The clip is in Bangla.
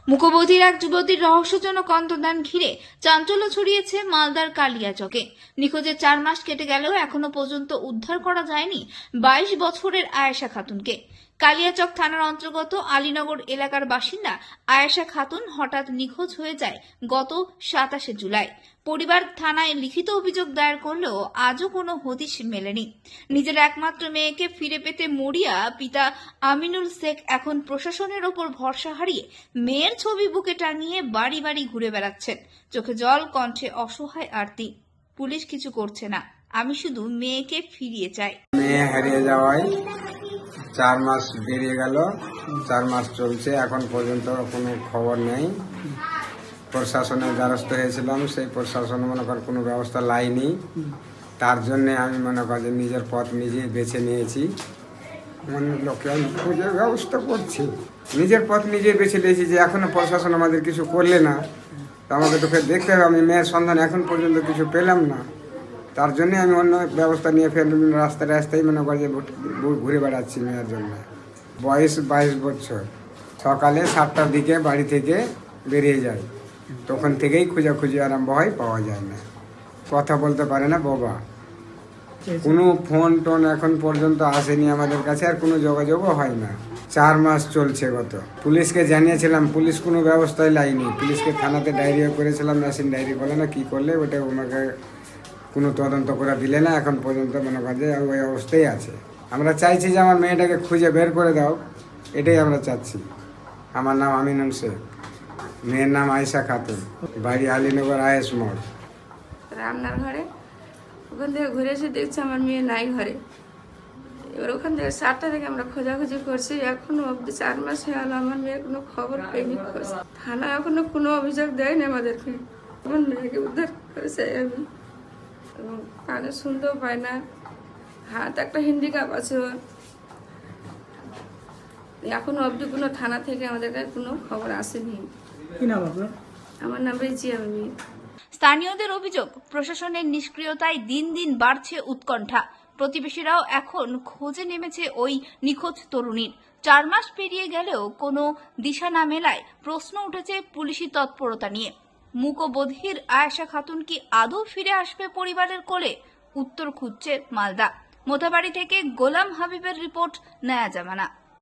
মুখবধির এক যুবতীর রহস্যজনক অন্তর্ধান ঘিরে চাঞ্চল্য ছড়িয়েছে মালদার কালিয়াচকে। নিখোঁজের 4 মাস কেটে গেলেও এখনো পর্যন্ত উদ্ধার করা যায়নি 22 বছরের আয়েশা খাতুনকে। কালিয়াচক থানার অন্তর্গত আলীনগর এলাকার বাসিন্দা আয়েশা খাতুন হঠাৎ নিখোঁজ হয়ে যায় গত 27 জুলাই। পরিবার থানায় লিখিত অভিযোগ দায়ের করলেও আজও কোনো হদিশ মেলেনি। নিজের একমাত্র মেয়েকে ফিরে পেতে মরিয়া পিতা আমিনুল শেখ এখন প্রশাসনের ওপর ভরসা হারিয়ে মেয়ের ছবি বুকে টাঙিয়ে বাড়ি বাড়ি ঘুরে বেড়াচ্ছেন। চোখে জল, কণ্ঠে অসহায় আরতি। পুলিশ কিছু করছে না, আমি শুধু মেয়েকে ফিরিয়ে চাই। মেয়ে হারিয়ে যাওয়ায় 4 মাস বেরিয়ে গেল, 4 মাস চলছে, এখন পর্যন্ত কোনো খবর নেই। প্রশাসনের দ্বারস্থ হয়েছিলাম, সেই প্রশাসন মনে কর কোনো ব্যবস্থা লাইনি। তার জন্যে আমি মনে করি যে নিজের পথ নিজেই বেছে নিয়েছি। অনেক লোককে আমি খুঁজে ব্যবস্থা করছি, নিজের পথ নিজেই বেছে নিয়েছি যে এখনো প্রশাসন আমাদের কিছু করলে না, তো আমাকে তোকে দেখতে হবে। আমি মেয়ের সন্ধান এখন পর্যন্ত কিছু পেলাম না, তার জন্যে আমি অন্য ব্যবস্থা নিয়ে ফের রাস্তায় রাস্তায় মনে করি যে ঘুরে বেড়াচ্ছি মেয়ের জন্য। বয়স 22 বছর। সকালে 7টার দিকে বাড়ি থেকে বেরিয়ে যায়, তখন থেকেই খোঁজাখুঁজি আরম্ভ হয়, পাওয়া যায় না। কথা বলতে পারে না বাবা, কোনো ফোন টোন এখন পর্যন্ত আসেনি আমাদের কাছে, আর কোনো যোগাযোগও হয় না। 4 মাস চলছে গত। পুলিশকে জানিয়েছিলাম, পুলিশ কোনো ব্যবস্থাই লাইনি। পুলিশকে থানাতে ডায়েরিও করেছিলাম, মেশিন ডায়েরি বলে না কি করলে, ওটা আমাকে কোনো তদন্ত করে দিলে না। এখন পর্যন্ত মনে করেন যে ওই অবস্থায় আছে। আমরা চাইছি যে আমার মেয়েটাকে খুঁজে বের করে দাও, এটাই আমরা চাচ্ছি। আমার নাম আমিনুল শেখ, মেয়ের নাম আয়েশা খাতুন, বাড়ি আলীনগর আয়েশ মোড়। রান্নার ঘরে ওখান থেকে ঘুরে এসে দেখছি আমার মেয়ে নাই ঘরে। এবার ওখান থেকে 7টা থেকে আমরা খোঁজাখুঁজি করছি, এখনো অব্দি 4 মাস হয়ে গেল আমার মেয়ের কোনো খবর পাইনি। থানা এখনো কোনো অভিযোগ দেয়নি আমাদেরকে। আমার মেয়েকে উদ্ধার করেছে আমি, এবং কানে শুনতেও পায় না, হাত একটা হ্যান্ডিক্যাপ আছে ওর। এখনো অব্দি কোনো থানা থেকে আমাদের কাছে কোনো খবর আসেনি। কি নাম আপনার? আমার নাম রেজিয়া আমি। স্থানীয়দের অভিযোগ, প্রশাসনের নিষ্ক্রিয়তায় দিন দিন বাড়ছে উৎকণ্ঠা। প্রতিবেশীরাও এখন খোঁজে নেমেছে ওই নিখোঁজ তরুণীর। 4 মাস পেরিয়ে গেলেও কোনো দিশা না মেলায় প্রশ্ন উঠেছে পুলিশি তৎপরতা নিয়ে। মুখবধির আয়েশা খাতুন কি আদৌ ফিরে আসবে পরিবারের কোলে? উত্তর খুঁজছে মালদা। মোথাবাড়ি থেকে গোলাম হাবিবের রিপোর্ট, নয়া জামানা।